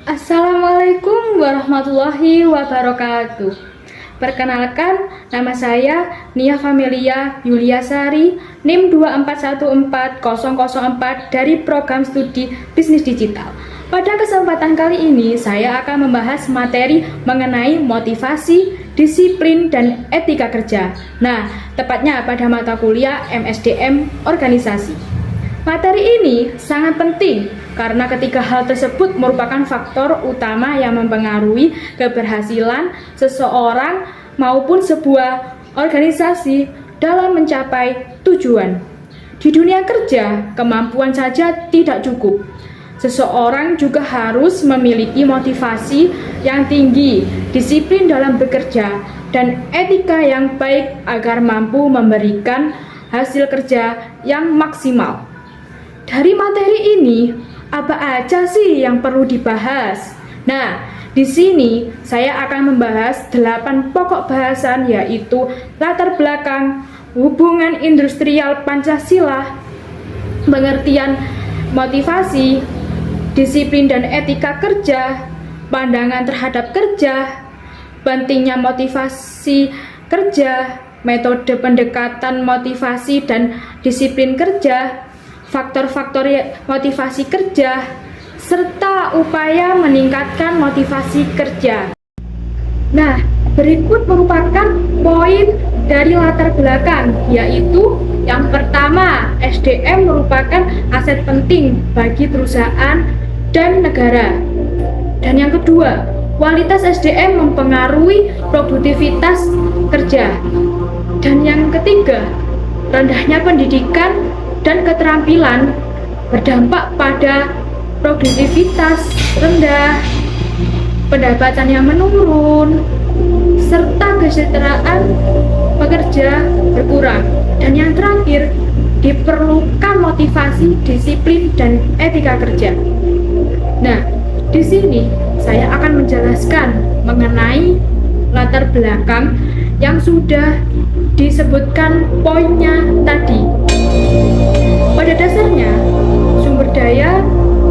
Assalamualaikum warahmatullahi wabarakatuh. Perkenalkan, nama saya Nia Familia Yuliasari, NIM 2414004 dari Program Studi Bisnis Digital. Pada kesempatan kali ini, saya akan membahas materi mengenai motivasi, disiplin, dan etika kerja. Nah, tepatnya pada mata kuliah MSDM Organisasi. Materi ini sangat penting karena ketiga hal tersebut merupakan faktor utama yang mempengaruhi keberhasilan seseorang maupun sebuah organisasi dalam mencapai tujuan. Di dunia kerja, kemampuan saja tidak cukup. Seseorang juga harus memiliki motivasi yang tinggi, disiplin dalam bekerja, dan etika yang baik agar mampu memberikan hasil kerja yang maksimal. Dari materi ini, apa aja sih yang perlu dibahas? Nah, di sini saya akan membahas 8 pokok bahasan, yaitu latar belakang, hubungan industrial Pancasila, pengertian motivasi, disiplin dan etika kerja, pandangan terhadap kerja, pentingnya motivasi kerja, metode pendekatan motivasi dan disiplin kerja, faktor-faktor motivasi kerja, serta upaya meningkatkan motivasi kerja. Nah, berikut merupakan poin dari latar belakang, yaitu yang pertama, SDM merupakan aset penting bagi perusahaan dan negara. Dan yang kedua, kualitas SDM mempengaruhi produktivitas kerja. Dan yang ketiga, rendahnya pendidikan dan keterampilan berdampak pada produktivitas rendah, pendapatan yang menurun, serta kesejahteraan pekerja berkurang. Dan yang terakhir, diperlukan motivasi, disiplin, dan etika kerja. Nah, di sini saya akan menjelaskan mengenai latar belakang yang sudah disebutkan poinnya tadi. Pada dasarnya, sumber daya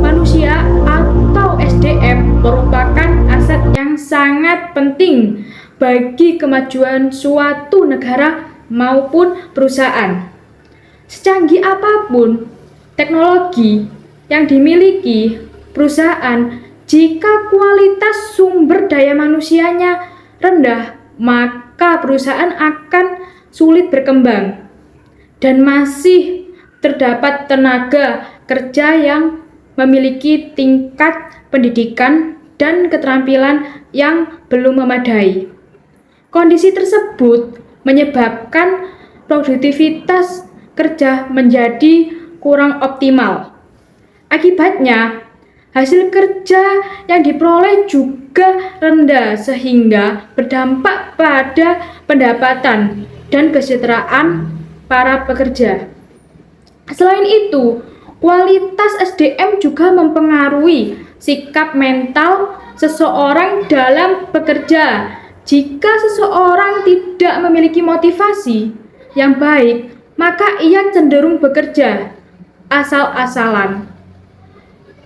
manusia atau SDM merupakan aset yang sangat penting bagi kemajuan suatu negara maupun perusahaan. Secanggih apapun teknologi yang dimiliki perusahaan, jika kualitas sumber daya manusianya rendah, maka perusahaan akan sulit berkembang dan masih terdapat tenaga kerja yang memiliki tingkat pendidikan dan keterampilan yang belum memadai. Kondisi tersebut menyebabkan produktivitas kerja menjadi kurang optimal. Akibatnya, hasil kerja yang diperoleh juga rendah sehingga berdampak pada pendapatan dan kesejahteraan para pekerja. Selain itu, kualitas SDM juga mempengaruhi sikap mental seseorang dalam bekerja. Jika seseorang tidak memiliki motivasi yang baik, maka ia cenderung bekerja asal-asalan,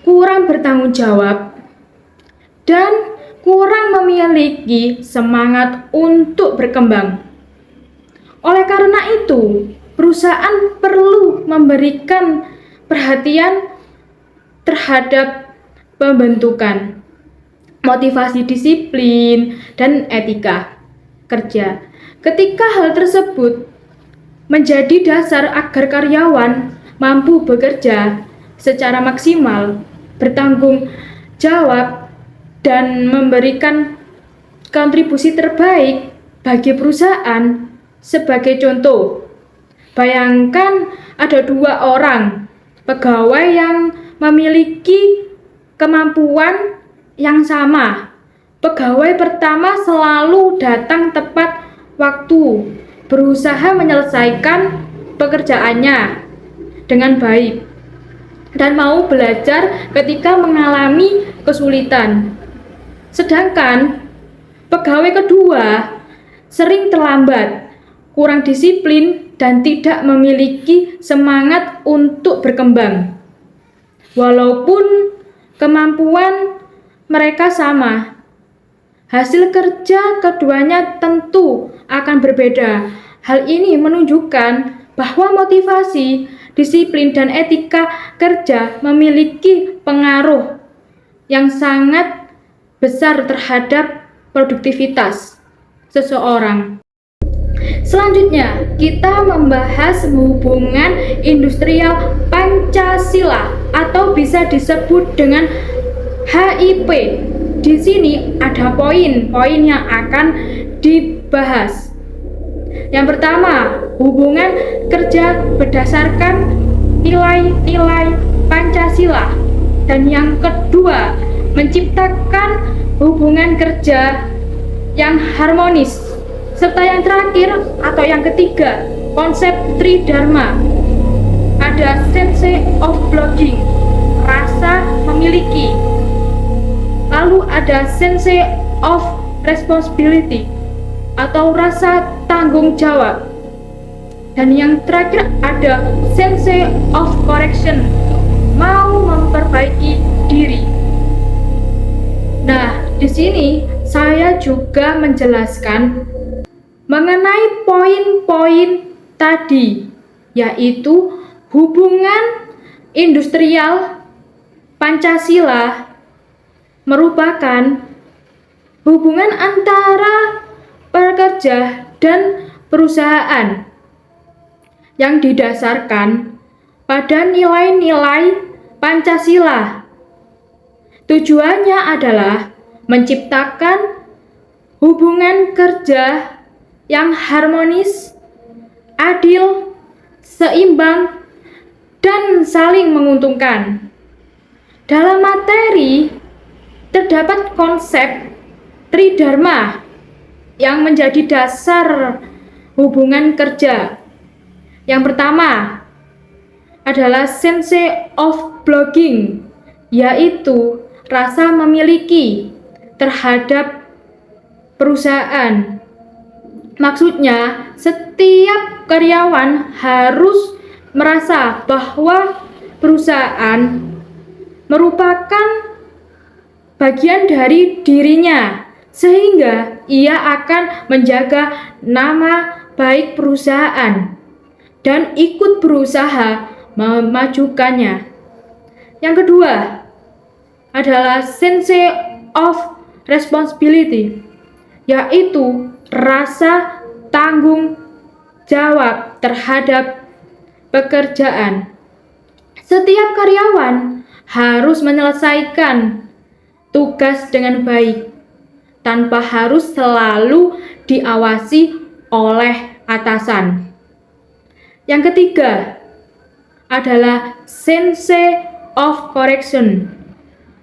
kurang bertanggung jawab, dan kurang memiliki semangat untuk berkembang. Oleh karena itu, perusahaan perlu memberikan perhatian terhadap pembentukan motivasi, disiplin, dan etika kerja. Ketika hal tersebut menjadi dasar agar karyawan mampu bekerja secara maksimal, bertanggung jawab, dan memberikan kontribusi terbaik bagi perusahaan. Sebagai contoh, bayangkan ada 2 orang pegawai yang memiliki kemampuan yang sama. Pegawai pertama selalu datang tepat waktu, berusaha menyelesaikan pekerjaannya dengan baik, dan mau belajar ketika mengalami kesulitan. Sedangkan pegawai kedua sering terlambat, kurang disiplin, dan tidak memiliki semangat untuk berkembang. Walaupun kemampuan mereka sama. Hasil kerja keduanya tentu akan berbeda. Hal ini menunjukkan bahwa motivasi, disiplin, dan etika kerja memiliki pengaruh yang sangat besar terhadap produktivitas seseorang. Selanjutnya, kita membahas hubungan industrial Pancasila atau bisa disebut dengan HIP. Di sini ada poin-poin yang akan dibahas. Yang pertama, hubungan kerja berdasarkan nilai-nilai Pancasila. Dan yang kedua, menciptakan hubungan kerja yang harmonis. Serta yang terakhir atau yang ketiga, konsep Tridharma. Ada sense of belonging, rasa memiliki. Lalu ada sense of responsibility atau rasa tanggung jawab. Dan yang terakhir ada sense of correction, mau memperbaiki diri. Nah, di sini saya juga menjelaskan mengenai poin-poin tadi, yaitu hubungan industrial Pancasila merupakan hubungan antara pekerja dan perusahaan yang didasarkan pada nilai-nilai Pancasila. Tujuannya adalah menciptakan hubungan kerja yang harmonis, adil, seimbang, dan saling menguntungkan. Dalam materi terdapat konsep Tridharma yang menjadi dasar hubungan kerja. Yang pertama adalah sense of belonging, yaitu rasa memiliki terhadap perusahaan. Maksudnya, setiap karyawan harus merasa bahwa perusahaan merupakan bagian dari dirinya, sehingga ia akan menjaga nama baik perusahaan dan ikut berusaha memajukannya. Yang kedua adalah sense of responsibility, yaitu rasa tanggung jawab terhadap pekerjaan. Setiap karyawan harus menyelesaikan tugas dengan baik, tanpa harus selalu diawasi oleh atasan. Yang ketiga adalah sense of correction,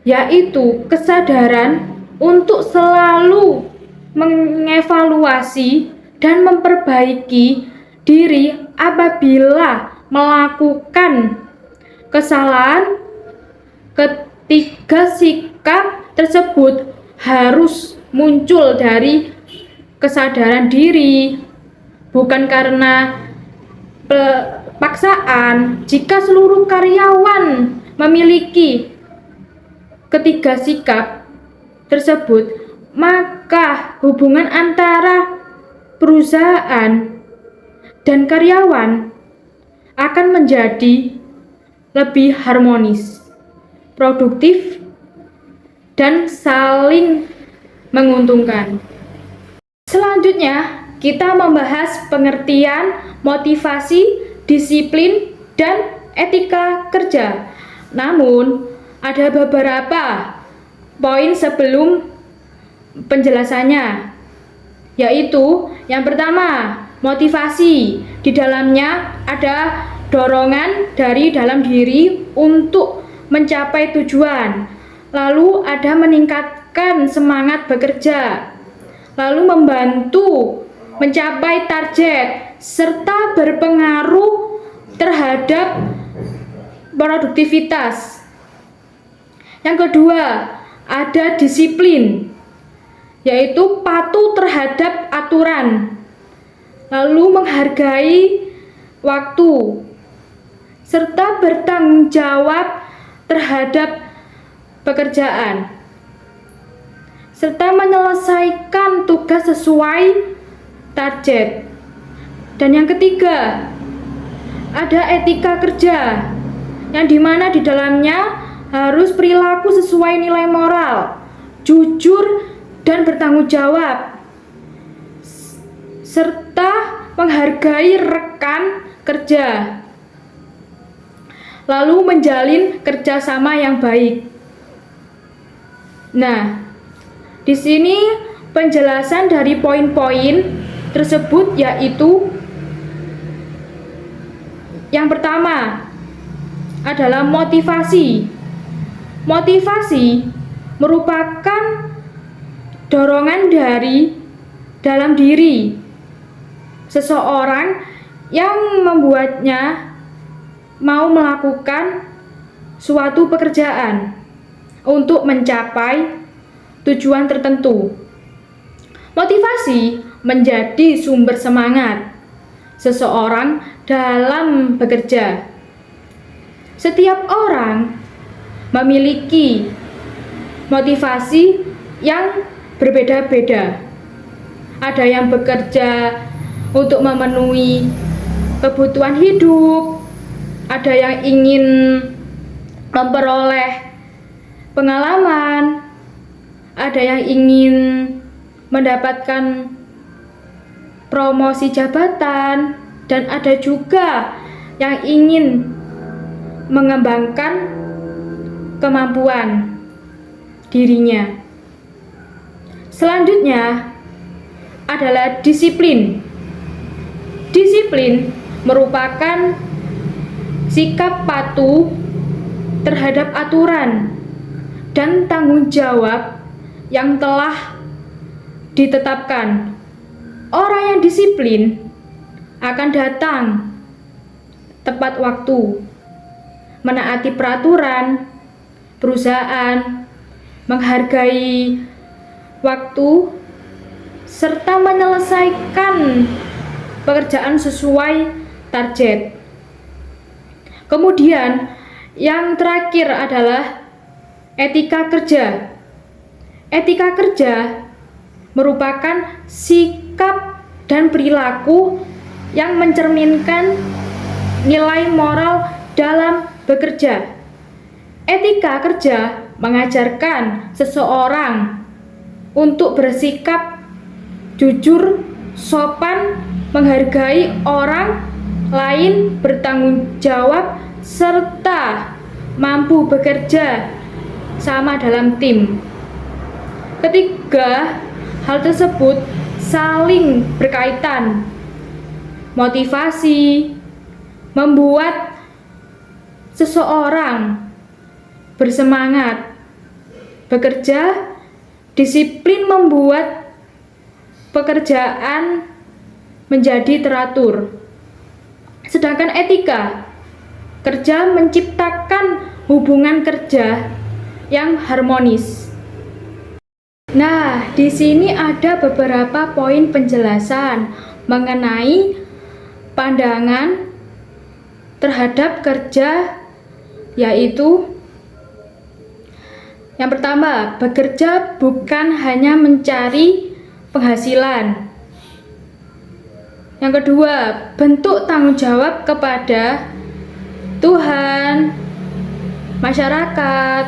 yaitu kesadaran untuk selalu mengevaluasi dan memperbaiki diri apabila melakukan kesalahan. Ketiga sikap tersebut harus muncul dari kesadaran diri, bukan karena paksaan. Jika seluruh karyawan memiliki ketiga sikap tersebut, maka hubungan antara perusahaan dan karyawan akan menjadi lebih harmonis, produktif, dan saling menguntungkan. Selanjutnya, kita membahas pengertian motivasi, disiplin, dan etika kerja. Namun, ada beberapa poin sebelum penjelasannya, yaitu yang pertama, motivasi. Di dalamnya ada dorongan dari dalam diri untuk mencapai tujuan, lalu ada meningkatkan semangat bekerja, lalu membantu mencapai target, serta berpengaruh terhadap produktivitas. Yang kedua, ada disiplin, yaitu patuh terhadap aturan, lalu menghargai waktu, serta bertanggung jawab terhadap pekerjaan. serta menyelesaikan tugas sesuai target. Dan yang ketiga, ada etika kerja, yang dimana di dalamnya harus perilaku sesuai nilai moral, jujur dan bertanggung jawab, serta menghargai rekan kerja, lalu menjalin kerjasama yang baik. Nah, di sini penjelasan dari poin-poin tersebut yaitu yang pertama adalah motivasi. Motivasi merupakan dorongan dari dalam diri seseorang yang membuatnya mau melakukan suatu pekerjaan untuk mencapai tujuan tertentu. Motivasi menjadi sumber semangat seseorang dalam bekerja. Setiap orang memiliki motivasi yang berbeda-beda. Ada yang bekerja untuk memenuhi kebutuhan hidup, ada yang ingin memperoleh pengalaman, ada yang ingin mendapatkan promosi jabatan, dan ada juga yang ingin mengembangkan kemampuan dirinya. Selanjutnya adalah disiplin. Disiplin merupakan sikap patuh terhadap aturan dan tanggung jawab yang telah ditetapkan. Orang yang disiplin akan datang tepat waktu, menaati peraturan perusahaan, menghargai waktu, serta menyelesaikan pekerjaan sesuai target. Kemudian yang terakhir adalah etika kerja. Etika kerja merupakan sikap dan perilaku yang mencerminkan nilai moral dalam bekerja. Etika kerja mengajarkan seseorang untuk bersikap jujur, sopan, menghargai orang lain, bertanggung jawab, serta mampu bekerja sama dalam tim. Ketiga hal tersebut saling berkaitan. Motivasi membuat seseorang bersemangat bekerja, disiplin membuat pekerjaan menjadi teratur. Sedangkan etika kerja menciptakan hubungan kerja yang harmonis. Nah, di sini ada beberapa poin penjelasan mengenai pandangan terhadap kerja, yaitu yang pertama, bekerja bukan hanya mencari penghasilan. Yang kedua, bentuk tanggung jawab kepada Tuhan, masyarakat,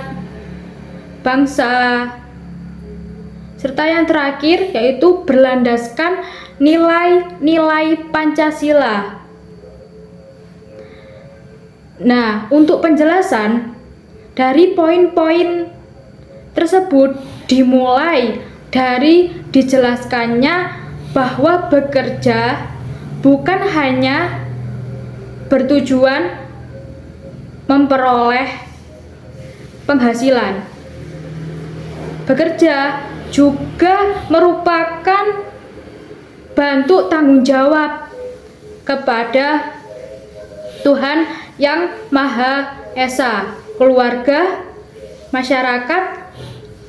bangsa, serta yang terakhir yaitu berlandaskan nilai-nilai Pancasila. Nah, untuk penjelasan dari poin-poin tersebut dimulai dari dijelaskannya bahwa bekerja bukan hanya bertujuan memperoleh penghasilan. Bekerja juga merupakan bentuk tanggung jawab kepada Tuhan yang Maha Esa, keluarga, masyarakat,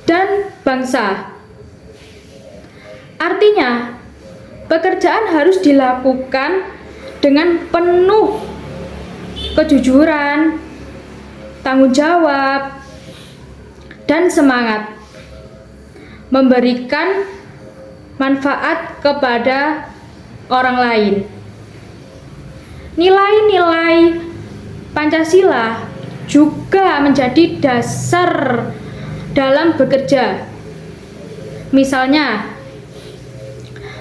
dan bangsa. Artinya, pekerjaan harus dilakukan dengan penuh kejujuran, tanggung jawab, dan semangat. memberikan manfaat kepada orang lain. Nilai-nilai Pancasila juga menjadi dasar dalam bekerja. Misalnya,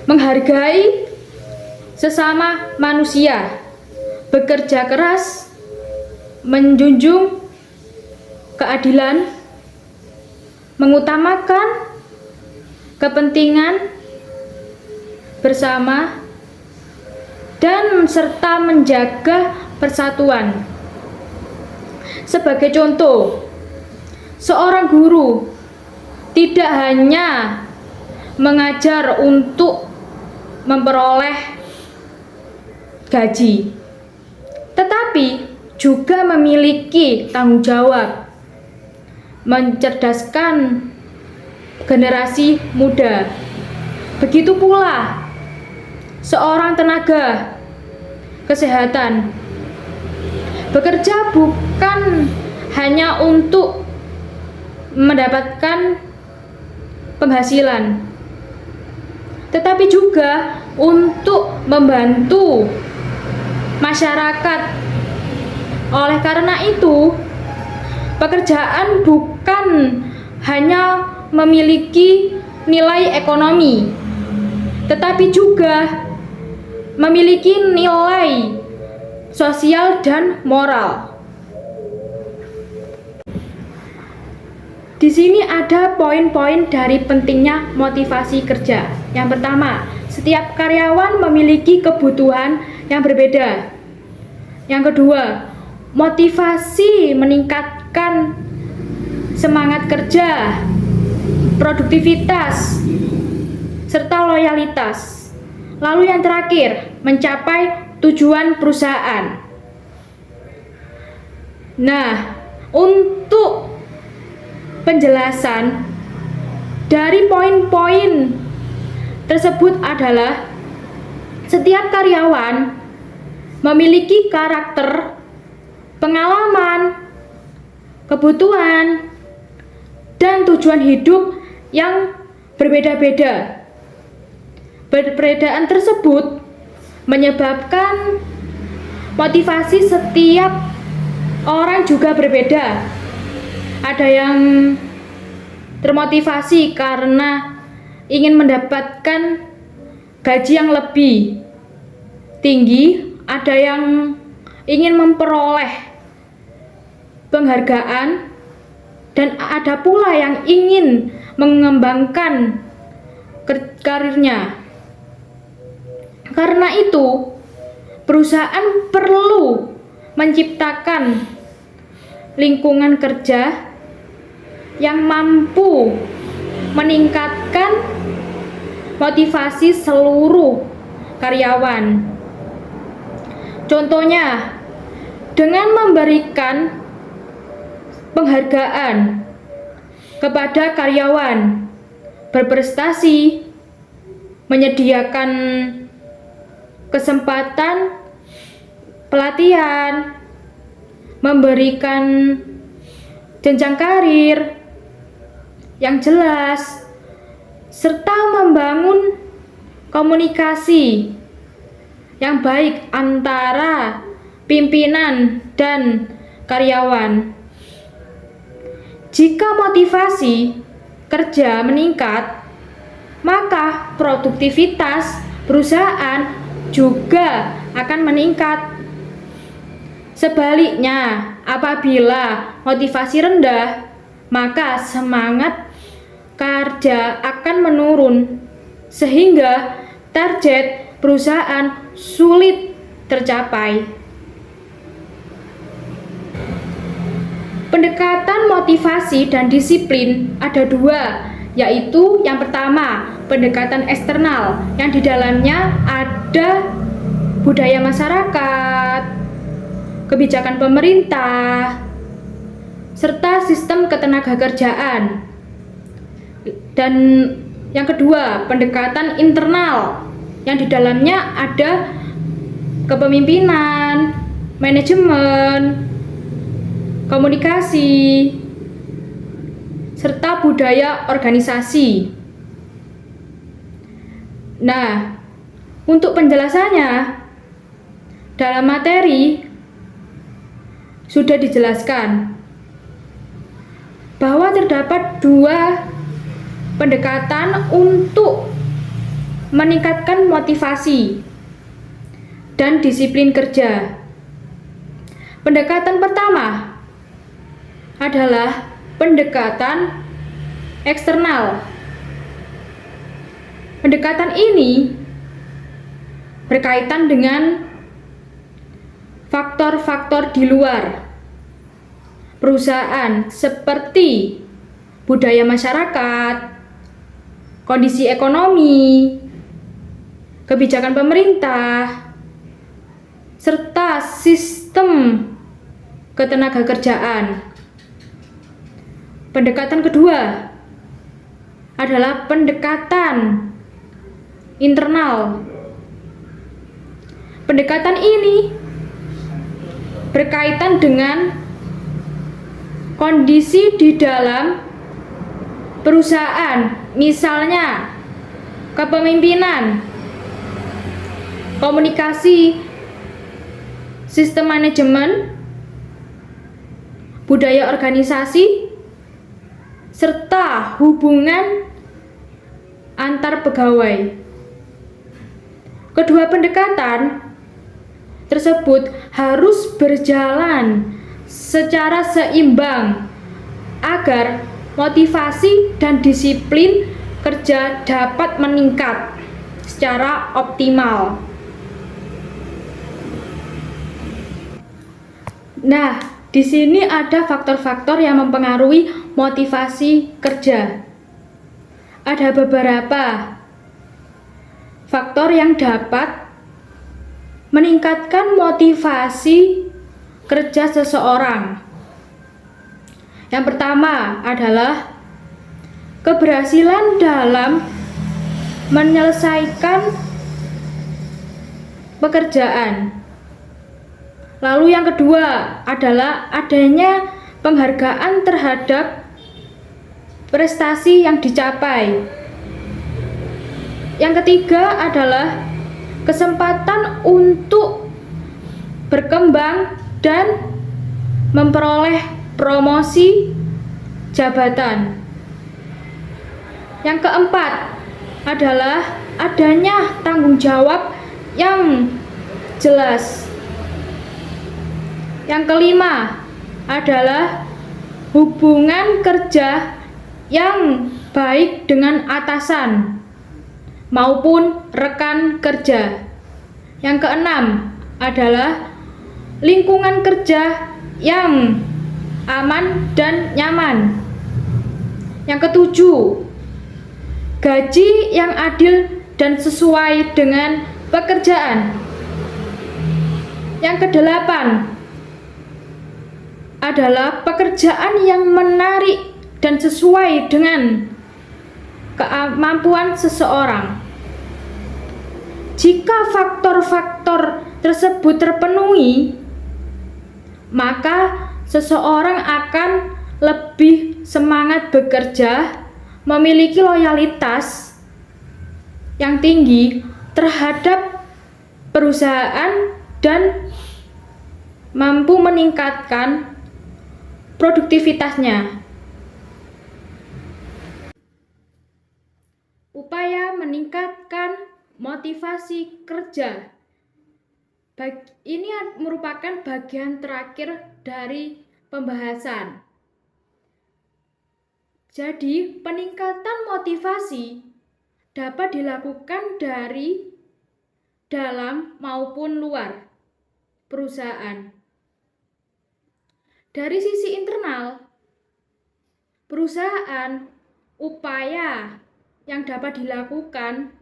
menghargai sesama manusia, bekerja keras, menjunjung keadilan, mengutamakan kepentingan bersama, dan serta menjaga persatuan. Sebagai contoh, seorang guru tidak hanya mengajar untuk memperoleh gaji, tetapi juga memiliki tanggung jawab mencerdaskan generasi muda. Begitu pula seorang tenaga kesehatan bekerja bukan hanya untuk mendapatkan penghasilan, tetapi juga untuk membantu masyarakat. Oleh karena itu, pekerjaan bukan hanya memiliki nilai ekonomi, tetapi juga memiliki nilai sosial dan moral. Di sini ada poin-poin dari pentingnya motivasi kerja. Yang pertama, setiap karyawan memiliki kebutuhan yang berbeda. Yang kedua, motivasi meningkatkan semangat kerja, produktivitas, serta loyalitas. Lalu yang terakhir, mencapai tujuan perusahaan. Nah, untuk penjelasan dari poin-poin tersebut adalah setiap karyawan memiliki karakter, pengalaman, kebutuhan, dan tujuan hidup yang berbeda-beda. Perbedaan tersebut menyebabkan motivasi setiap orang juga berbeda. Ada yang termotivasi karena ingin mendapatkan gaji yang lebih tinggi, ada yang ingin memperoleh penghargaan, dan ada pula yang ingin mengembangkan karirnya. Karena itu, perusahaan perlu menciptakan lingkungan kerja yang mampu meningkatkan motivasi seluruh karyawan. Contohnya, dengan memberikan penghargaan kepada karyawan berprestasi, menyediakan kesempatan pelatihan, memberikan jenjang karir yang jelas, serta membangun komunikasi yang baik antara pimpinan dan karyawan. Jika motivasi kerja meningkat, maka produktivitas perusahaan juga akan meningkat. Sebaliknya, apabila motivasi rendah, maka semangat kerja akan menurun, sehingga target perusahaan sulit tercapai. Pendekatan motivasi dan disiplin ada dua, yaitu yang pertama, pendekatan eksternal yang di dalamnya ada budaya masyarakat, kebijakan pemerintah, serta sistem ketenagakerjaan. Dan yang kedua, pendekatan internal yang di dalamnya ada kepemimpinan, manajemen, komunikasi, serta budaya organisasi. Nah, untuk penjelasannya dalam materi sudah dijelaskan bahwa terdapat dua pendekatan untuk meningkatkan motivasi dan disiplin kerja. Pendekatan pertama adalah pendekatan eksternal. Pendekatan ini berkaitan dengan faktor-faktor di luar perusahaan seperti budaya masyarakat, kondisi ekonomi, kebijakan pemerintah, serta sistem ketenagakerjaan. Pendekatan kedua adalah pendekatan internal. Pendekatan ini berkaitan dengan kondisi di dalam perusahaan, misalnya kepemimpinan, komunikasi, sistem manajemen, budaya organisasi, serta hubungan antar pegawai. Kedua pendekatan tersebut harus berjalan secara seimbang agar motivasi dan disiplin kerja dapat meningkat secara optimal. Nah, di sini ada faktor-faktor yang mempengaruhi motivasi kerja. Ada beberapa faktor yang dapat meningkatkan motivasi kerja seseorang. Yang pertama adalah keberhasilan dalam menyelesaikan pekerjaan. Lalu yang kedua adalah adanya penghargaan terhadap prestasi yang dicapai. Yang ketiga adalah kesempatan untuk berkembang dan memperoleh promosi jabatan. Yang keempat adalah adanya tanggung jawab yang jelas. Yang kelima adalah hubungan kerja yang baik dengan atasan maupun rekan kerja. Yang keenam adalah lingkungan kerja yang aman dan nyaman. Yang ketujuh, gaji yang adil dan sesuai dengan pekerjaan. Yang kedelapan adalah pekerjaan yang menarik dan sesuai dengan kemampuan seseorang. Jika faktor-faktor tersebut terpenuhi, maka seseorang akan lebih semangat bekerja, memiliki loyalitas yang tinggi terhadap perusahaan, dan mampu meningkatkan produktivitasnya. Upaya meningkatkan motivasi kerja. Ini merupakan bagian terakhir dari pembahasan. Jadi, peningkatan motivasi dapat dilakukan dari dalam maupun luar perusahaan. Dari sisi internal, perusahaan, upaya yang dapat dilakukan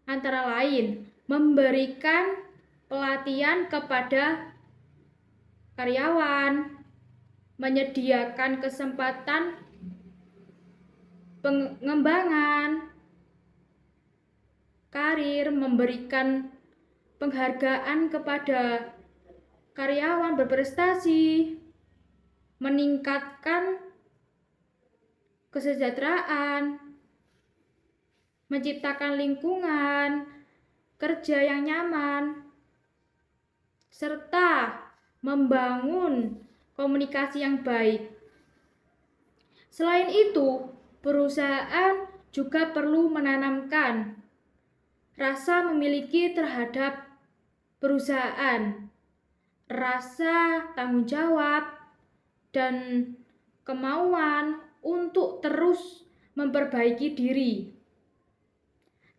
antara lain memberikan pelatihan kepada karyawan, menyediakan kesempatan pengembangan karir, memberikan penghargaan kepada karyawan berprestasi, meningkatkan kesejahteraan, menciptakan lingkungan kerja yang nyaman, serta membangun komunikasi yang baik. Selain itu, perusahaan juga perlu menanamkan rasa memiliki terhadap perusahaan, rasa tanggung jawab, dan kemauan untuk terus memperbaiki diri.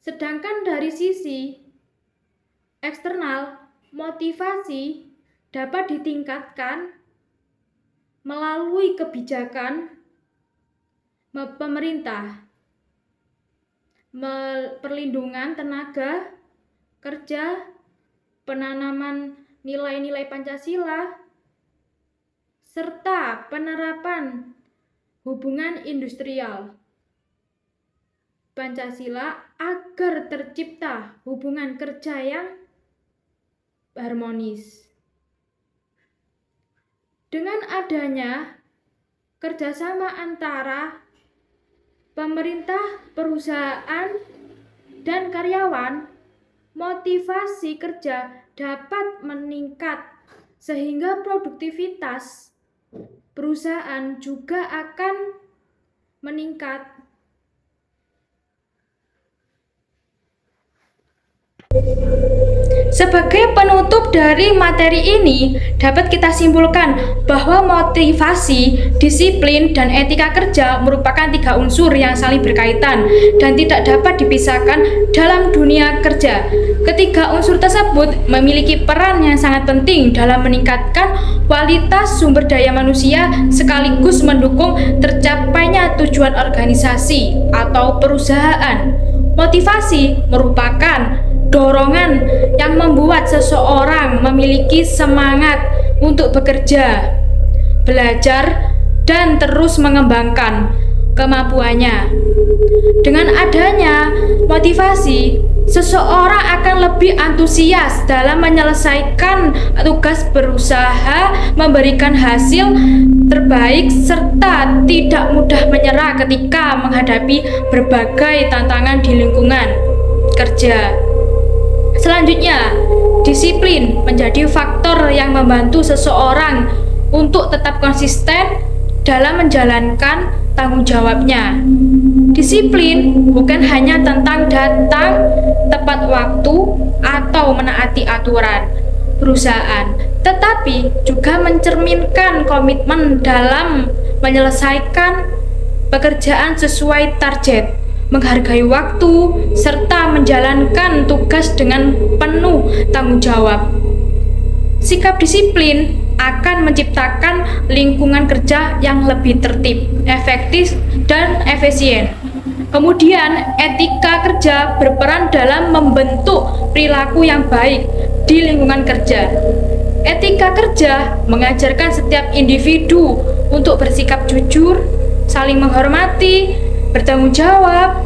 Sedangkan dari sisi eksternal, motivasi dapat ditingkatkan melalui kebijakan pemerintah, perlindungan tenaga kerja, penanaman nilai-nilai Pancasila, serta penerapan hubungan industrial Pancasila agar tercipta hubungan kerja yang harmonis. Dengan adanya kerjasama antara pemerintah, perusahaan, dan karyawan, motivasi kerja dapat meningkat sehingga produktivitas perusahaan juga akan meningkat. Sebagai penutup dari materi ini, dapat kita simpulkan bahwa motivasi, disiplin, dan etika kerja merupakan 3 unsur yang saling berkaitan dan tidak dapat dipisahkan dalam dunia kerja. Ketiga unsur tersebut memiliki peran yang sangat penting dalam meningkatkan kualitas sumber daya manusia sekaligus mendukung tercapainya tujuan organisasi atau perusahaan. Motivasi merupakan dorongan yang membuat seseorang memiliki semangat untuk bekerja, belajar, dan terus mengembangkan kemampuannya. Dengan adanya motivasi, seseorang akan lebih antusias dalam menyelesaikan tugas berusaha memberikan hasil terbaik serta tidak mudah menyerah ketika menghadapi berbagai tantangan di lingkungan kerja. Selanjutnya, disiplin menjadi faktor yang membantu seseorang untuk tetap konsisten dalam menjalankan tanggung jawabnya. Disiplin bukan hanya tentang datang tepat waktu atau menaati aturan perusahaan, tetapi juga mencerminkan komitmen dalam menyelesaikan pekerjaan sesuai target, menghargai waktu, serta menjalankan tugas dengan penuh tanggung jawab. Sikap disiplin akan menciptakan lingkungan kerja yang lebih tertib, efektif, dan efisien. Kemudian, etika kerja berperan dalam membentuk perilaku yang baik di lingkungan kerja. Etika kerja mengajarkan setiap individu untuk bersikap jujur, saling menghormati, bertanggung jawab,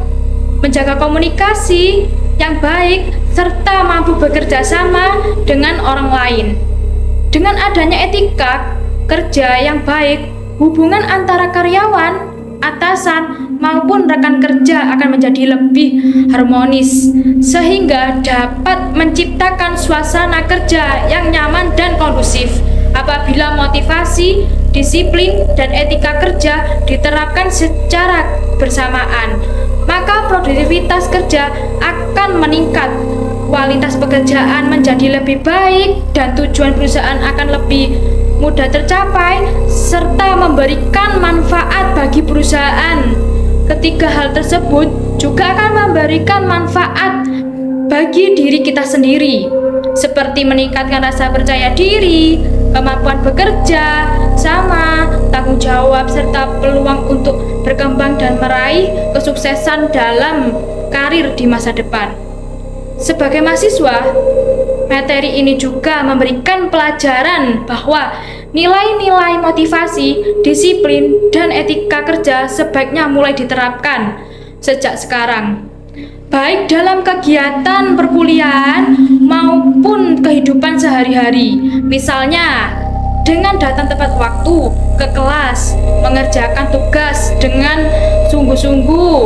menjaga komunikasi yang baik, serta mampu bekerja sama dengan orang lain. Dengan adanya etika kerja yang baik, hubungan antara karyawan, atasan, maupun rekan kerja akan menjadi lebih harmonis, sehingga dapat menciptakan suasana kerja yang nyaman dan kondusif. Apabila motivasi, disiplin, dan etika kerja diterapkan secara bersamaan, maka produktivitas kerja akan meningkat, kualitas pekerjaan menjadi lebih baik, dan tujuan perusahaan akan lebih mudah tercapai, serta memberikan manfaat bagi perusahaan. Ketiga hal tersebut juga akan memberikan manfaat bagi diri kita sendiri, seperti meningkatkan rasa percaya diri, kemampuan bekerja sama, tanggung jawab, serta peluang untuk berkembang dan meraih kesuksesan dalam karir di masa depan. Sebagai mahasiswa, materi ini juga memberikan pelajaran bahwa nilai-nilai motivasi, disiplin, dan etika kerja sebaiknya mulai diterapkan sejak sekarang, baik dalam kegiatan perkuliahan maupun kehidupan sehari-hari. Misalnya, dengan datang tepat waktu ke kelas, mengerjakan tugas dengan sungguh-sungguh,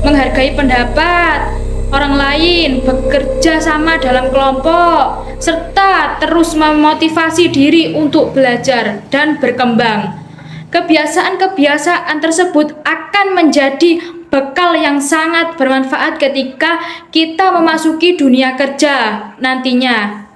menghargai pendapat orang lain, bekerja sama dalam kelompok, serta terus memotivasi diri untuk belajar dan berkembang. Kebiasaan-kebiasaan tersebut akan menjadi bekal yang sangat bermanfaat ketika kita memasuki dunia kerja nantinya.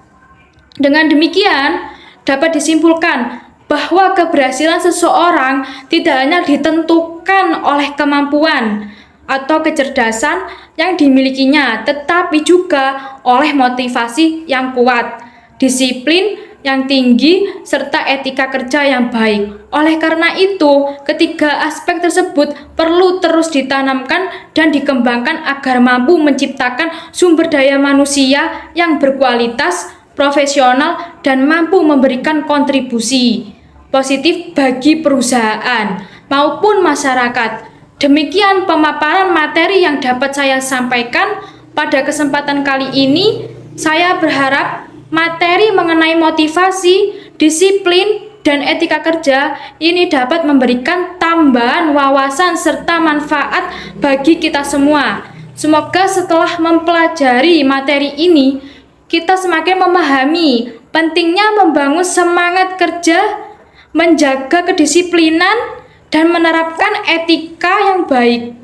Dengan demikian, dapat disimpulkan bahwa keberhasilan seseorang tidak hanya ditentukan oleh kemampuan atau kecerdasan yang dimilikinya, tetapi juga oleh motivasi yang kuat, disiplin yang tinggi, serta etika kerja yang baik. Oleh karena itu, ketiga aspek tersebut perlu terus ditanamkan dan dikembangkan agar mampu menciptakan sumber daya manusia yang berkualitas, profesional, dan mampu memberikan kontribusi positif bagi perusahaan maupun masyarakat. Demikian pemaparan materi yang dapat saya sampaikan pada kesempatan kali ini. Saya berharap materi mengenai motivasi, disiplin, dan etika kerja ini dapat memberikan tambahan wawasan serta manfaat bagi kita semua. Semoga setelah mempelajari materi ini, kita semakin memahami pentingnya membangun semangat kerja, menjaga kedisiplinan, dan menerapkan etika yang baik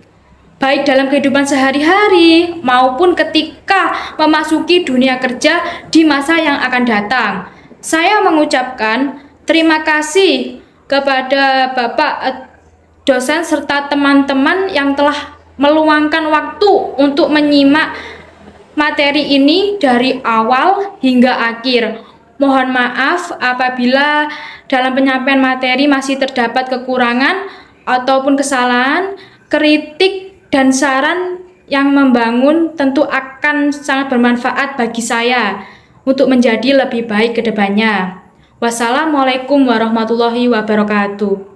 dalam kehidupan sehari-hari maupun ketika memasuki dunia kerja di masa yang akan datang. Saya mengucapkan terima kasih kepada Bapak dosen serta teman-teman yang telah meluangkan waktu untuk menyimak materi ini dari awal hingga akhir. Mohon maaf apabila dalam penyampaian materi masih terdapat kekurangan ataupun kesalahan. Kritik dan saran yang membangun tentu akan sangat bermanfaat bagi saya untuk menjadi lebih baik ke depannya. Wassalamualaikum warahmatullahi wabarakatuh.